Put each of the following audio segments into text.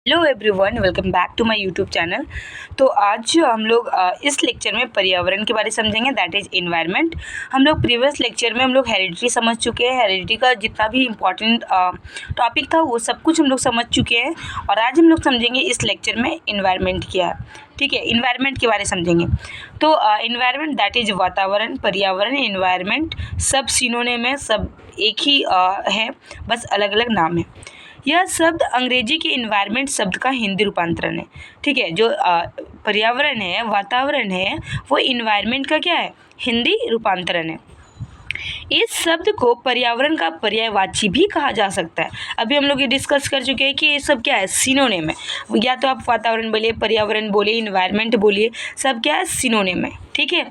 Hello everyone, welcome back to my YouTube channel. तो आज हम लोग इस लेक्चर में पर्यावरण के बारे में समझेंगे, दैट इज़ एनवायरनमेंट। हम लोग प्रीवियस लेक्चर में हम लोग हेरिडिटी समझ चुके हैं। हेरिडिटी का जितना भी इम्पॉर्टेंट टॉपिक था वो सब कुछ हम लोग समझ चुके हैं और आज हम लोग समझेंगे इस लेक्चर में एनवायरनमेंट क्या है। ठीक है, एनवायरनमेंट के बारे में समझेंगे। तो एनवायरनमेंट दैट इज़ वातावरण, पर्यावरण, एनवायरनमेंट सब सिनोनिम है, सब एक ही है, बस अलग अलग नाम है। यह शब्द अंग्रेजी के इन्वायरमेंट शब्द का हिंदी रूपांतरण है। ठीक है, जो पर्यावरण है, वातावरण है, वो इन्वायरमेंट का क्या है, हिंदी रूपांतरण है। इस शब्द को पर्यावरण का पर्यायवाची भी कहा जा सकता है। अभी हम लोग ये डिस्कस कर चुके हैं कि ये सब क्या है, सिनोनिम है। या तो आप वातावरण बोलिए, पर्यावरण बोलिए, इन्वायरमेंट बोलिए, सब क्या है, सिनोनिम है। ठीक है,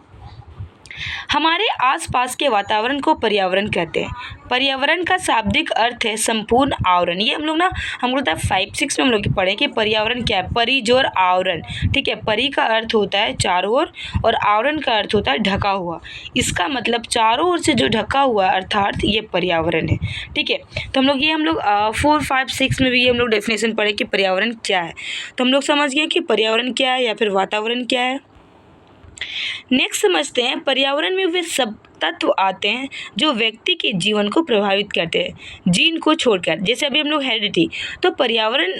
हमारे आसपास के वातावरण को पर्यावरण कहते हैं। पर्यावरण का शाब्दिक अर्थ है संपूर्ण आवरण। ये हम लोग हमको लगता है 5-6 में हम लोग पढ़े कि पर्यावरण क्या है, परिजोर आवरण। ठीक है, परि का अर्थ होता है चारों ओर और आवरण का अर्थ होता है ढका हुआ। इसका मतलब चारों ओर से जो ढका हुआ अर्थात ये पर्यावरण है। ठीक है, तो हम लोग 4, 5, 6 में भी ये हम लोग डेफिनेशन पढ़े कि पर्यावरण क्या है। तो हम लोग समझ गए कि पर्यावरण क्या है या फिर वातावरण क्या है। नेक्स्ट समझते हैं, पर्यावरण में वे सब तत्व आते हैं जो व्यक्ति के जीवन को प्रभावित करते हैं जीन को छोड़कर। जैसे अभी हम लोग हेरिडिटी, तो पर्यावरण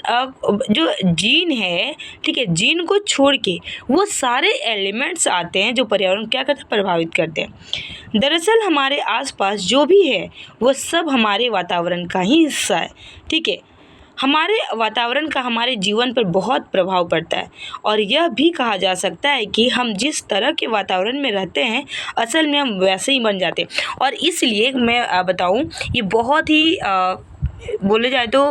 जो जीन है, ठीक है, जीन को छोड़ के वो सारे एलिमेंट्स आते हैं जो पर्यावरण क्या करते हैं, प्रभावित करते हैं। दरअसल हमारे आसपास जो भी है वो सब हमारे वातावरण का ही हिस्सा है। ठीक है, हमारे वातावरण का हमारे जीवन पर बहुत प्रभाव पड़ता है और यह भी कहा जा सकता है कि हम जिस तरह के वातावरण में रहते हैं असल में हम वैसे ही बन जाते हैं। और इसलिए मैं बताऊं, ये बहुत ही बोले जाए तो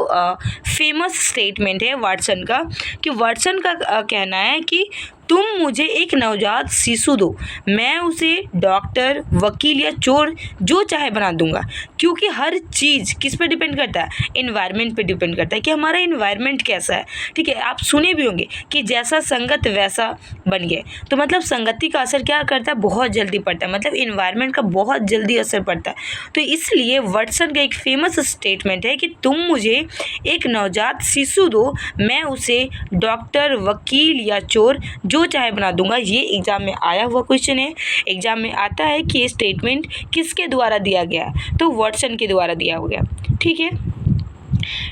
फेमस स्टेटमेंट है वाटसन का, कि वाटसन का कहना है कि तुम मुझे एक नवजात शिशु दो, मैं उसे डॉक्टर, वकील या चोर जो चाहे बना दूंगा। क्योंकि हर चीज़ किस पे डिपेंड करता है, एनवायरनमेंट पे डिपेंड करता है कि हमारा एनवायरनमेंट कैसा है। ठीक है, आप सुने भी होंगे कि जैसा संगत वैसा बन गए। तो मतलब संगति का असर क्या करता है, बहुत जल्दी पड़ता है, मतलब एनवायरनमेंट का बहुत जल्दी असर पड़ता है। तो इसलिए वाटसन का एक फेमस स्टेटमेंट है कि तुम मुझे एक नवजात शिशु दो, मैं उसे डॉक्टर, वकील या चोर जो चाहे बना दूंगा। ये एग्जाम में आया हुआ क्वेश्चन है। एग्जाम में आता है कि ये स्टेटमेंट किसके द्वारा दिया गया, तो वाटसन के द्वारा दिया हो गया। ठीक है,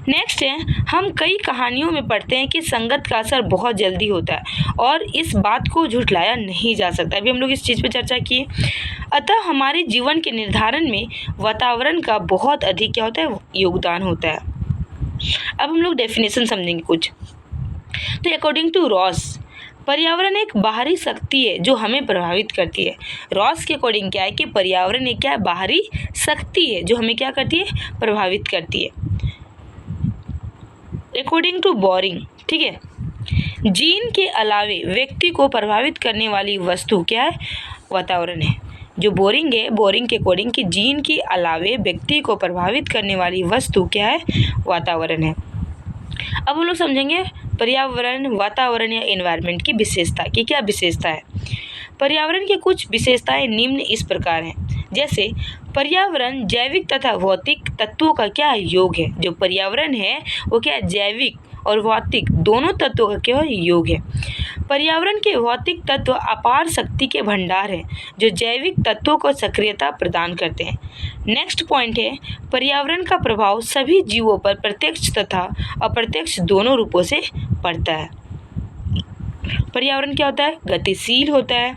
नेक्स्ट है, हम कई कहानियों में पढ़ते हैं कि संगत का असर बहुत जल्दी होता है और इस बात को झुठलाया नहीं जा सकता। अभी हम लोग इस चीज़ पे चर्चा किए। अतः हमारे जीवन के निर्धारण में वातावरण का बहुत अधिक क्या होता है, योगदान होता है। अब हम लोग डेफिनेशन समझेंगे कुछ। तो अकॉर्डिंग टू रॉस, पर्यावरण एक बाहरी शक्ति है जो हमें प्रभावित करती है। रॉस के अकॉर्डिंग क्या है कि पर्यावरण एक क्या है, बाहरी शक्ति है जो हमें क्या करती है, प्रभावित करती है। अकॉर्डिंग टू बोरिंग, ठीक है, जीन के अलावे व्यक्ति को प्रभावित करने वाली वस्तु क्या है, वातावरण है। जो बोरिंग है, बोरिंग के अकॉर्डिंग कि जीन के अलावे व्यक्ति को प्रभावित करने वाली वस्तु क्या है, वातावरण है। अब हम लोग समझेंगे पर्यावरण, वातावरण या एनवायरनमेंट की विशेषता की क्या विशेषता है। पर्यावरण की कुछ विशेषताएं निम्न इस प्रकार हैं। जैसे पर्यावरण जैविक तथा भौतिक तत्वों का क्या योग है। जो पर्यावरण है वो क्या है, जैविक और भौतिक दोनों तत्वों का क्या योग है। पर्यावरण के भौतिक तत्व अपार शक्ति के भंडार हैं जो जैविक तत्वों को सक्रियता प्रदान करते हैं। नेक्स्ट पॉइंट है, पर्यावरण का प्रभाव सभी जीवों पर प्रत्यक्ष तथा अप्रत्यक्ष दोनों रूपों से पड़ता है। पर्यावरण क्या होता है, गतिशील होता है।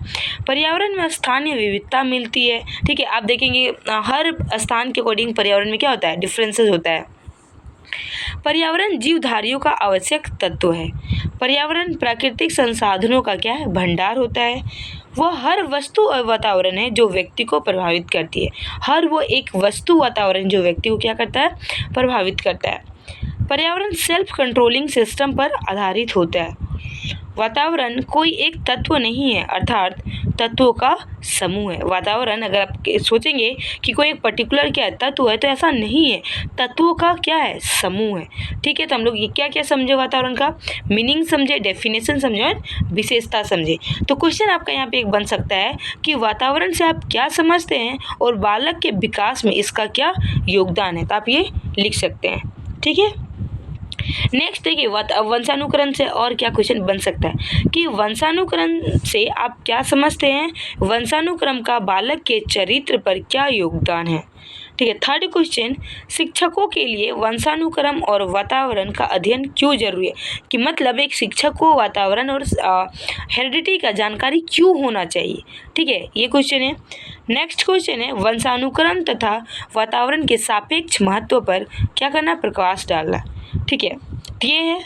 पर्यावरण में स्थानीय विविधता मिलती है। ठीक है, आप देखेंगे हर स्थान के अकॉर्डिंग पर्यावरण में क्या होता है, डिफरेंसेस होता है। पर्यावरण जीवधारियों का आवश्यक तत्व है। पर्यावरण प्राकृतिक संसाधनों का क्या है, भंडार होता है। वह हर वस्तु और वातावरण है जो व्यक्ति को प्रभावित करती है। हर वो एक वस्तु वातावरण जो व्यक्ति को क्या करता है, प्रभावित करता है। पर्यावरण सेल्फ कंट्रोलिंग सिस्टम पर आधारित होता है। वातावरण कोई एक तत्व नहीं है, अर्थात तत्वों का समूह है। वातावरण अगर आप सोचेंगे कि कोई एक पर्टिकुलर क्या तत्व है, तो ऐसा नहीं है, तत्वों का क्या है, समूह है। ठीक है, तो हम लोग ये क्या क्या समझे, वातावरण का मीनिंग समझे, डेफिनेशन समझे और विशेषता समझे। तो क्वेश्चन आपका यहाँ पे एक बन सकता है कि वातावरण से आप क्या समझते हैं और बालक के विकास में इसका क्या योगदान है। तो आप ये लिख सकते हैं। ठीक है, नेक्स्ट देखिए वंशानुक्रम से और क्या क्वेश्चन बन सकता है कि वंशानुक्रम से आप क्या समझते हैं, वंशानुक्रम का बालक के चरित्र पर क्या योगदान है। ठीक है। थर्ड क्वेश्चन, शिक्षकों के लिए वंशानुक्रम और वातावरण का अध्ययन क्यों जरूरी है, कि मतलब एक शिक्षक को वातावरण और हेरिडिटी का जानकारी क्यों होना चाहिए। ठीक है, ये क्वेश्चन है। नेक्स्ट क्वेश्चन है वंशानुक्रम तथा वातावरण के सापेक्ष महत्व पर क्या करना, प्रकाश डालना। ठीक है, ये है।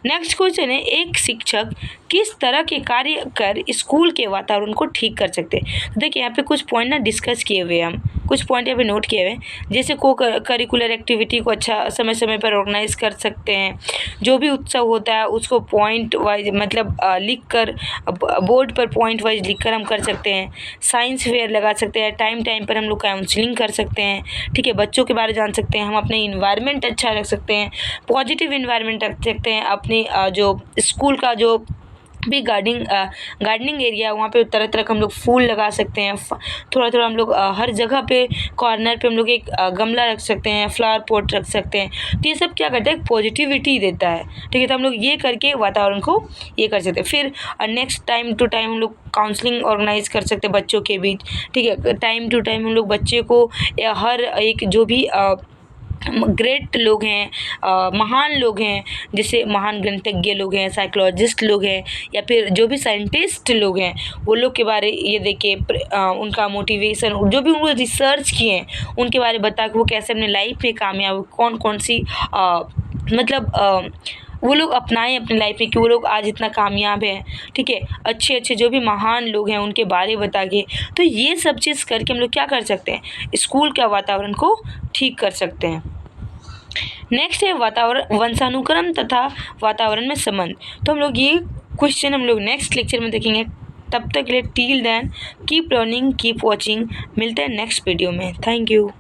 नेक्स्ट क्वेश्चन है एक शिक्षक किस तरह के कार्य कर स्कूल के वातावरण को ठीक कर सकते हैं। तो देखिए यहाँ पे कुछ पॉइंट ना डिस्कस किए हुए, हम कुछ पॉइंट यहाँ पे नोट किए हुए, जैसे को करिकुलर एक्टिविटी को अच्छा समय समय पर ऑर्गेनाइज कर सकते हैं, जो भी उत्सव होता है उसको पॉइंट वाइज मतलब लिख कर बोर्ड पर पॉइंट वाइज लिख कर हम कर सकते हैं। साइंस फेयर लगा सकते हैं, टाइम टाइम पर हम लोग काउंसलिंग कर सकते हैं। ठीक है, बच्चों के बारे में जान सकते हैं, हम अपने इन्वायरमेंट अच्छा रख सकते हैं, पॉजिटिव इन्वायरमेंट रख सकते हैं। अपनी जो स्कूल का जो भी गार्डनिंग एरिया वहाँ पे तरह तरह का हम लोग फूल लगा सकते हैं। थोड़ा थोड़ा हम लोग हर जगह पे कॉर्नर पे हम लोग एक गमला रख सकते हैं, फ्लावर पॉट रख सकते हैं। तो ये सब क्या करता है, पॉजिटिविटी देता है। ठीक है, तो हम लोग ये करके वातावरण को ये कर सकते हैं। फिर नेक्स्ट टाइम टू टाइम हम लोग काउंसलिंग ऑर्गेनाइज कर सकते हैं बच्चों के बीच। ठीक है, टाइम टू टाइम हम लोग बच्चे को हर एक जो भी ग्रेट लोग हैं, महान लोग हैं, जैसे महान गणितज्ञ लोग हैं, साइकोलॉजिस्ट लोग हैं, या फिर जो भी साइंटिस्ट लोग हैं, वो लोग के बारे ये देखिए उनका मोटिवेशन, जो भी उनको रिसर्च किए हैं उनके बारे में बता के वो कैसे अपने लाइफ में कामयाब, कौन कौन सी मतलब वो लोग अपनाएं अपनी लाइफ में कि वो लोग आज इतना कामयाब हैं। ठीक है, अच्छे अच्छे जो भी महान लोग हैं उनके बारे में बता के, तो ये सब चीज़ करके हम लोग क्या कर सकते हैं, स्कूल का वातावरण को ठीक कर सकते हैं। नेक्स्ट है वातावरण, वंशानुक्रम तथा वातावरण में संबंध। तो हम लोग ये क्वेश्चन हम लोग नेक्स्ट लेक्चर में देखेंगे। तब तक के लिए till then keep learning, keep watching. मिलते हैं नेक्स्ट वीडियो में। Thank you.